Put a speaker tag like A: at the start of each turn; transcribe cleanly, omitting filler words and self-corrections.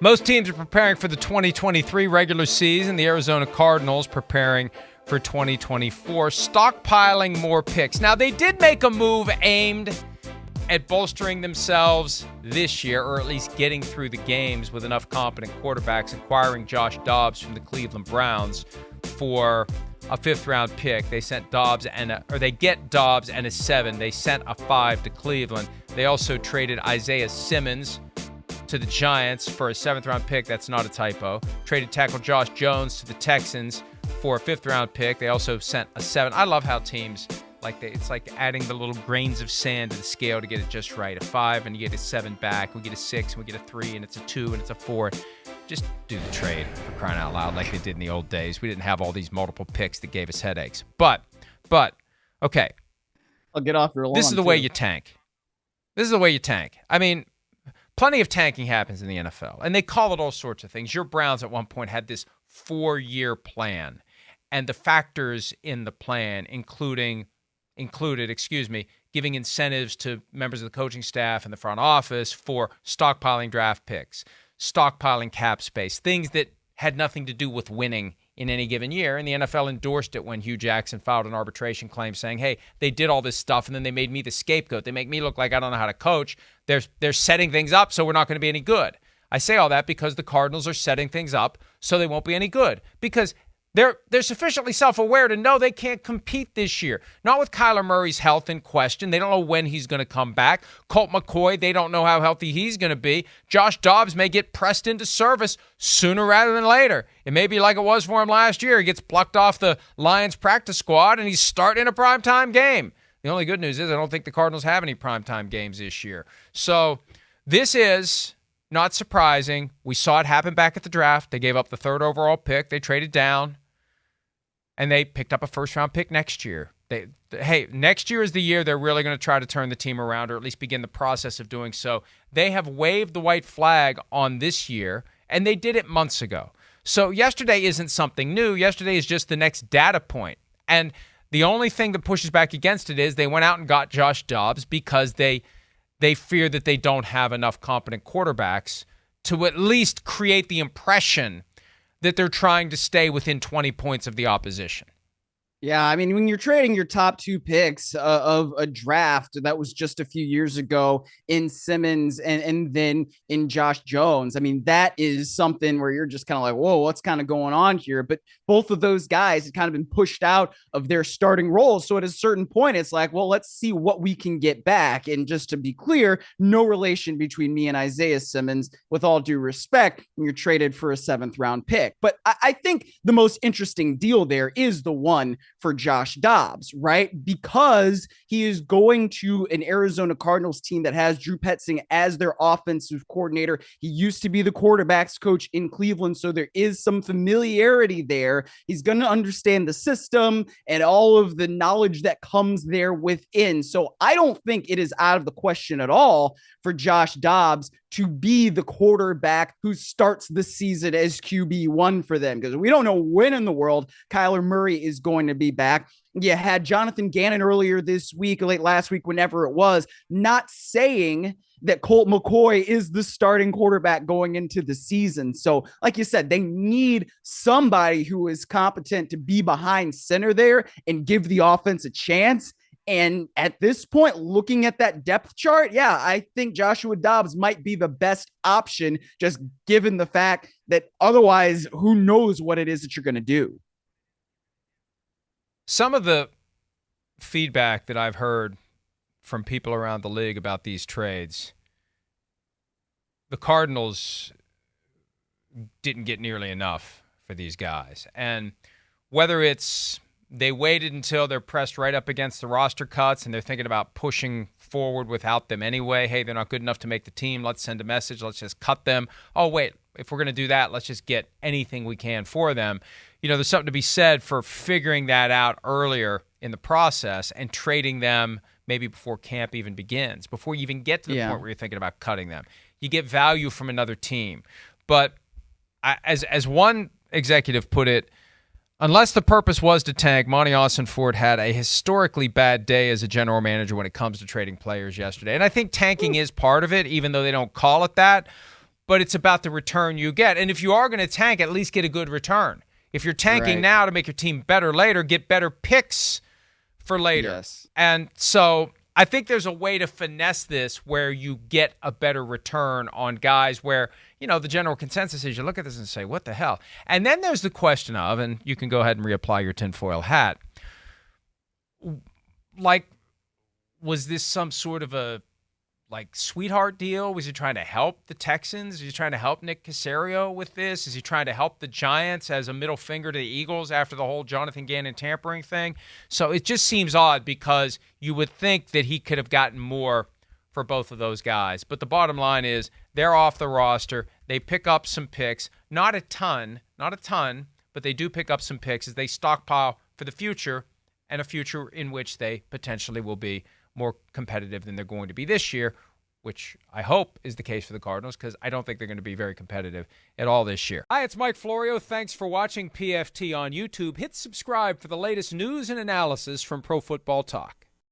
A: Most teams are preparing for the 2023 regular season. The Arizona Cardinals preparing for 2024, stockpiling more picks. Now, they did make a move aimed at bolstering themselves this year, or at least getting through the games with enough competent quarterbacks, acquiring Josh Dobbs from the Cleveland Browns for a fifth-round pick. They sent Dobbs they get Dobbs and a 7. They sent a 5 to Cleveland. They also traded Isaiah Simmons to the Giants for a 7th-round pick. That's not a typo. Traded tackle Josh Jones to the Texans for a 5th-round pick. They also sent a 7. I love how teams, it's like adding the little grains of sand to the scale to get it just right. A 5 and you get a 7 back. We get a 6 and we get a 3 and it's a 2 and it's a 4. Just do the trade, for crying out loud, like they did in the old days. We didn't have all these multiple picks that gave us headaches. But, okay.
B: I'll get off your lawn.
A: This is the way you tank. I mean, plenty of tanking happens in the NFL, and they call it all sorts of things. Your Browns at one point had this 4-year plan, and the factors in the plan included, giving incentives to members of the coaching staff and the front office for stockpiling draft picks, stockpiling cap space, things that had nothing to do with winning in any given year. And the NFL endorsed it when Hugh Jackson filed an arbitration claim saying, hey, they did all this stuff and then they made me the scapegoat. They make me look like I don't know how to coach. They're setting things up so we're not going to be any good. I say all that because the Cardinals are setting things up so they won't be any good, because they're sufficiently self-aware to know they can't compete this year. Not with Kyler Murray's health in question. They don't know when he's going to come back. Colt McCoy, they don't know how healthy he's going to be. Josh Dobbs may get pressed into service sooner rather than later. It may be like it was for him last year. He gets plucked off the Lions practice squad and he's starting a primetime game. The only good news is I don't think the Cardinals have any primetime games this year. So this is not surprising. We saw it happen back at the draft. They gave up the 3rd overall pick. They traded down. And they picked up a first-round pick next year. Next year is the year they're really going to try to turn the team around, or at least begin the process of doing so. They have waved the white flag on this year, and they did it months ago. So yesterday isn't something new. Yesterday is just the next data point. And the only thing that pushes back against it is they went out and got Josh Dobbs because they fear that they don't have enough competent quarterbacks to at least create the impression that they're trying to stay within 20 points of the opposition.
B: Yeah, I mean, when you're trading your top 2 picks of a draft that was just a few years ago in Simmons and then in Josh Jones, I mean, that is something where you're just kind of like, whoa, what's kind of going on here? But both of those guys had kind of been pushed out of their starting roles. So at a certain point, it's like, well, let's see what we can get back. And just to be clear, no relation between me and Isaiah Simmons, with all due respect, when you're traded for a 7th-round pick. But I think the most interesting deal there is the one for Josh Dobbs, right? Because he is going to an Arizona Cardinals team that has Drew Petzing as their offensive coordinator. He used to be the quarterbacks coach in Cleveland, so there is some familiarity there. He's going to understand the system and all of the knowledge that comes there within. So I don't think it is out of the question at all for Josh Dobbs to be the quarterback who starts the season as QB1 for them, because we don't know when in the world Kyler Murray is going to be back. You had Jonathan Gannon earlier this week, late last week, whenever it was, not saying that Colt McCoy is the starting quarterback going into the season. So like you said, they need somebody who is competent to be behind center there and give the offense a chance. And at this point, looking at that depth chart, yeah, I think Joshua Dobbs might be the best option, just given the fact that otherwise, who knows what it is that you're going to do.
A: Some of the feedback that I've heard from people around the league about these trades, the Cardinals didn't get nearly enough for these guys. And whether it's they waited until they're pressed right up against the roster cuts and they're thinking about pushing forward without them anyway. Hey, they're not good enough to make the team. Let's send a message. Let's just cut them. Oh, wait, if we're going to do that, let's just get anything we can for them. You know, there's something to be said for figuring that out earlier in the process and trading them maybe before camp even begins, before you even get to the point where you're thinking about cutting them. You get value from another team. But as one executive put it, unless the purpose was to tank, Monty Austin-Ford had a historically bad day as a general manager when it comes to trading players yesterday. And I think tanking is part of it, even though they don't call it that. but it's about the return you get. And if you are going to tank, at least get a good return. If you're tanking now to make your team better later, get better picks for later.
B: Yes.
A: And so I think there's a way to finesse this where you get a better return on guys where, the general consensus is you look at this and say, what the hell? And then there's the question of, and you can go ahead and reapply your tinfoil hat, like, was this some sort of a sweetheart deal? Was he trying to help the Texans? Is he trying to help Nick Caserio with this? Is he trying to help the Giants as a middle finger to the Eagles after the whole Jonathan Gannon tampering thing? So it just seems odd because you would think that he could have gotten more for both of those guys. But the bottom line is they're off the roster. They pick up some picks. Not a ton, but they do pick up some picks as they stockpile for the future, and a future in which they potentially will be more competitive than they're going to be this year, which I hope is the case for the Cardinals, because I don't think they're going to be very competitive at all this year. Hi, it's Mike Florio. Thanks for watching PFT on YouTube. Hit subscribe for the latest news and analysis from Pro Football Talk.